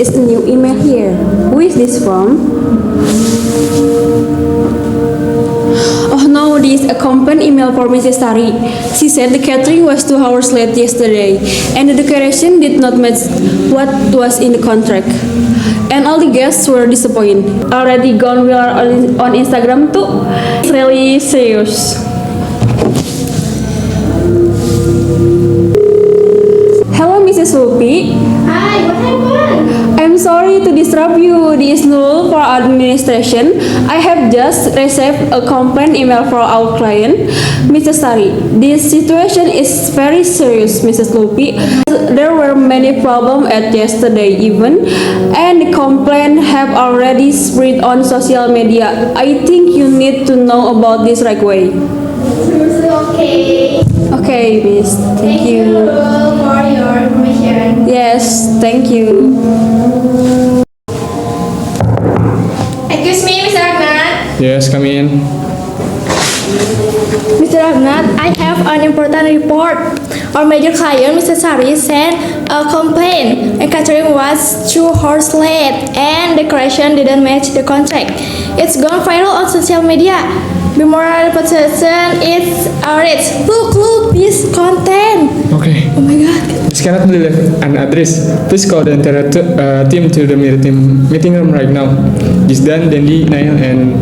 is a new email here. Who is this from? Oh no, this is a complaint email for Mrs. Sari. She said the catering was 2 hours late yesterday and the decoration did not match what was in the contract. And all the guests were disappointed. Already gone viral on Instagram too. It's really serious. Hello, Mrs. Lupi. Hi, what happened? I'm sorry to disturb you. This is Nurul for administration. I have just received a complaint email for our client, Mr. Sari. This situation is very serious, Mrs. Lupi. There were many problems at yesterday even, and the complaint have already spread on social media. I think you need to know about this right away. Okay. Okay, Miss. Thank you. For your information. Yes, thank you. Excuse me, Mr. Agnat. Yes, come in. Mr. Agnat, I have an important report. Our major client, Mr. Sari, sent a complaint. And catering was 2 hours late and decoration didn't match the contract. It's gone viral on social media. The moral reputation is outraged. Look, this content. Okay. Oh my god. This cannot be left unaddressed. Please call the entire team to the meeting room right now. Jisdan, Dendi, Nail, and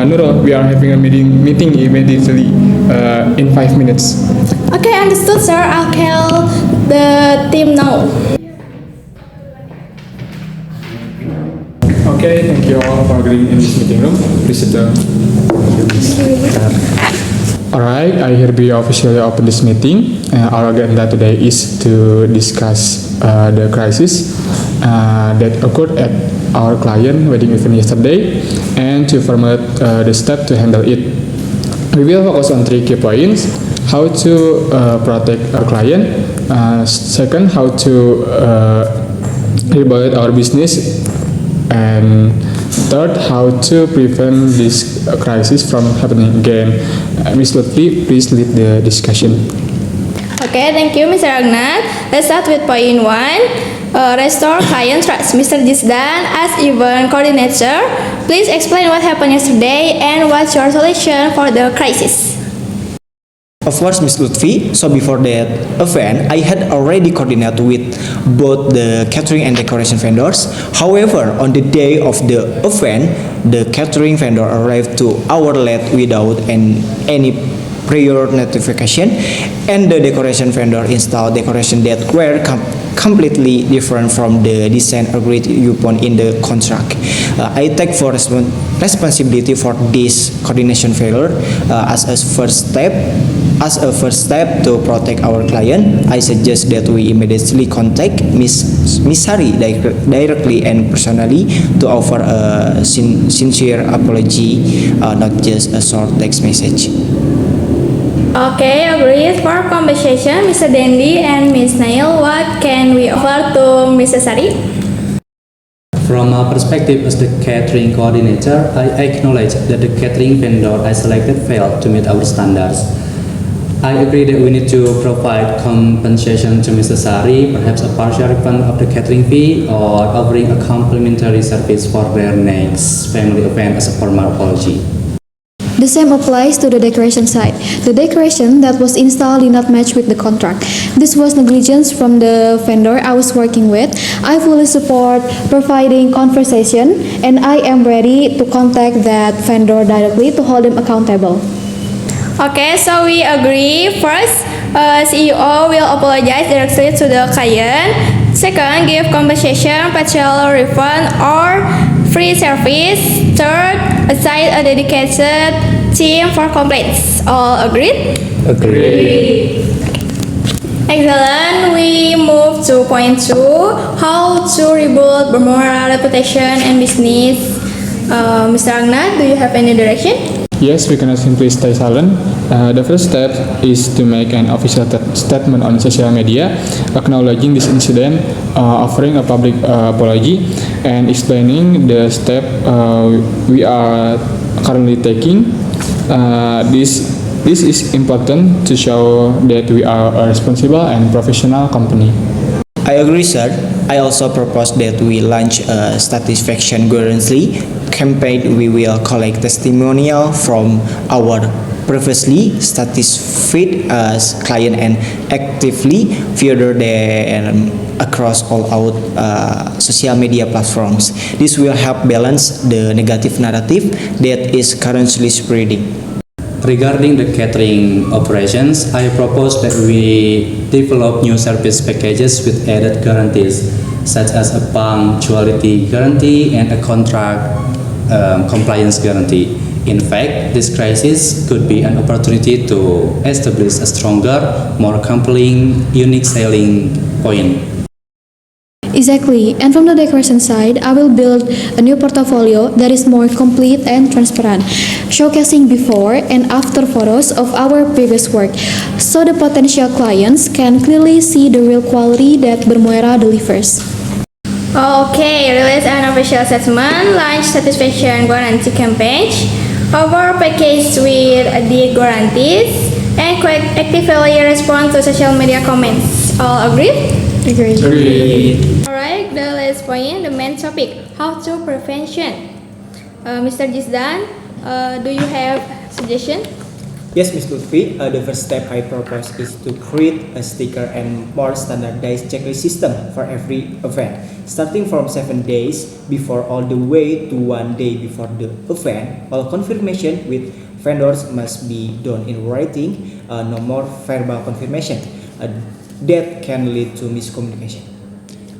Nurul, we are having a meeting immediately in 5 minutes. Okay, understood, sir. I'll call the team now. Okay, thank you all for agreeing in this meeting room. Please sit down. Alright, I hereby officially open this meeting. Our agenda today is to discuss the crisis that occurred at our client wedding event yesterday and to formulate the step to handle it. We will focus on 3 key points: how to protect our client, second, how to rebuild our business, and third, how to prevent this crisis from happening again. Ms. Lutfi, please lead the discussion. Okay, thank you, Mr. Agnat. Let's start with point 1. Restore client trust. Mr. Jisdan, as event coordinator, please explain what happened yesterday and what's your solution for the crisis. Of course, Ms. Lutfi. So before that event, I had already coordinated with both the catering and decoration vendors. However, on the day of the event, the catering vendor arrived 2 hours late without any prior notification, and the decoration vendor installed decoration that were completely different from the design agreed upon in the contract. I take full responsibility for this coordination failure as a first step. As a first step to protect our client, I suggest that we immediately contact Miss Sari directly and personally to offer a sincere apology, not just a short text message. Okay, agreed. For conversation, Mr. Dendi and Ms. Nail, what can we offer to Mr. Sari? From our perspective as the catering coordinator, I acknowledge that the catering vendor I selected failed to meet our standards. I agree that we need to provide compensation to Mr. Sari, perhaps a partial refund of the catering fee or offering a complimentary service for their next family event as a formal apology. The same applies to the decoration side. The decoration that was installed did not match with the contract. This was negligence from the vendor I was working with. I fully support providing compensation and I am ready to contact that vendor directly to hold them accountable. Okay, so we agree. First, CEO will apologize directly to the client. Second, give compensation, partial refund, or free service. Third, assign a dedicated team for complaints. All agreed? Agree. Excellent. We move to point 2. How to rebuild Bermuda reputation and business. Mr. Agnat, do you have any direction? Yes, we cannot simply stay silent. The first step is to make an official statement on social media, acknowledging this incident, offering a public apology, and explaining the step we are currently taking. This is important to show that we are a responsible and professional company. I agree, sir. I also propose that we launch a satisfaction guarantee campaign. We will collect testimonial from our previously satisfied as client and actively further them across all our social media platforms. This will help balance the negative narrative that is currently spreading. Regarding the catering operations, I propose that we develop new service packages with added guarantees, such as a punctuality guarantee and a contract compliance guarantee. In fact, this crisis could be an opportunity to establish a stronger, more compelling, unique selling point. Exactly, and from the decoration side, I will build a new portfolio that is more complete and transparent, showcasing before and after photos of our previous work, so the potential clients can clearly see the real quality that Bermuera delivers. Okay, release an official assessment, launch satisfaction guarantee campaign, over package with the guarantees, and actively respond to social media comments. All agree? Agreed. Alright, the last point, the main topic, how to prevention. Mr. Jizdan, do you have suggestion? Yes, Ms. Lutfi, the first step I propose is to create a sticker and more standardized checklist system for every event, starting from 7 days before all the way to 1 day before the event. All confirmation with vendors must be done in writing, no more verbal confirmation. That can lead to miscommunication.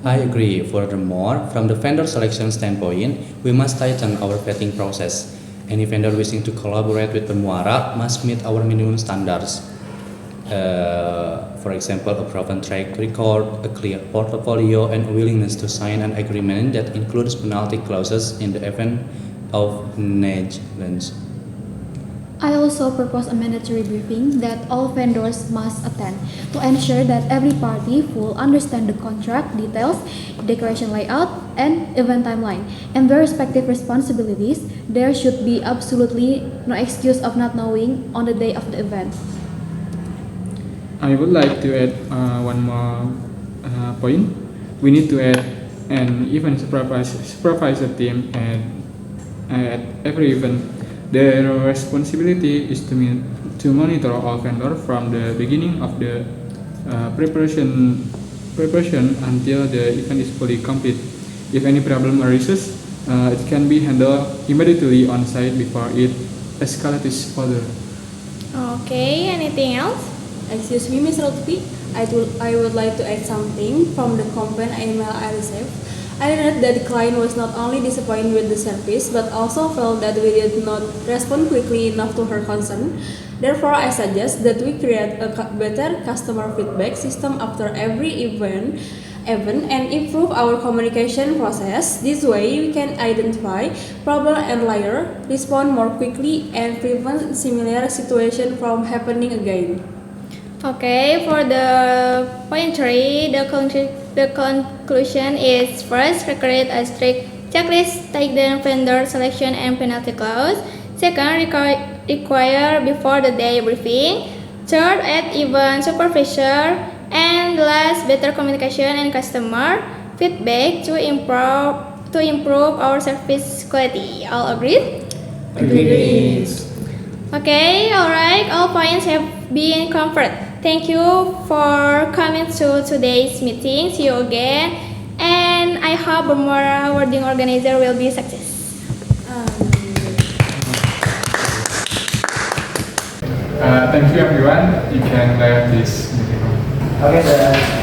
I agree. Furthermore, from the vendor selection standpoint, we must tighten our vetting process. Any vendor wishing to collaborate with Bermuara must meet our minimum standards. For example, a proven track record, a clear portfolio, and a willingness to sign an agreement that includes penalty clauses in the event of negligence. I also propose a mandatory briefing that all vendors must attend to ensure that every party will understand the contract details, decoration layout, and event timeline, and their respective responsibilities. There should be absolutely no excuse of not knowing on the day of the event. I would like to add one more point. We need to add an event supervisor team at every event. Their responsibility is to monitor all vendors from the beginning of the preparation until the event is fully complete. If any problem arises, it can be handled immediately on site before it escalates further. Okay, anything else? Excuse me, Ms. Lutfi, I would like to add something from the complaint email I received. I learned that the client was not only disappointed with the service, but also felt that we did not respond quickly enough to her concern. Therefore, I suggest that we create a better customer feedback system after every event and improve our communication process. This way, we can identify problem earlier, respond more quickly, and prevent similar situations from happening again. Okay, for the point 3, the conclusion is first, create a strict checklist, take the vendor selection and penalty clause. Second, require before the day briefing. Third, add event supervisor. And last, better communication and customer feedback to improve our service quality. All agreed? Agreed. Okay, alright, all points have been covered. Thank you for coming to today's meeting. See you again. And I hope Bermuara Wedding Organizer will be success. Thank you everyone. You can leave this meeting room. Okay, sir.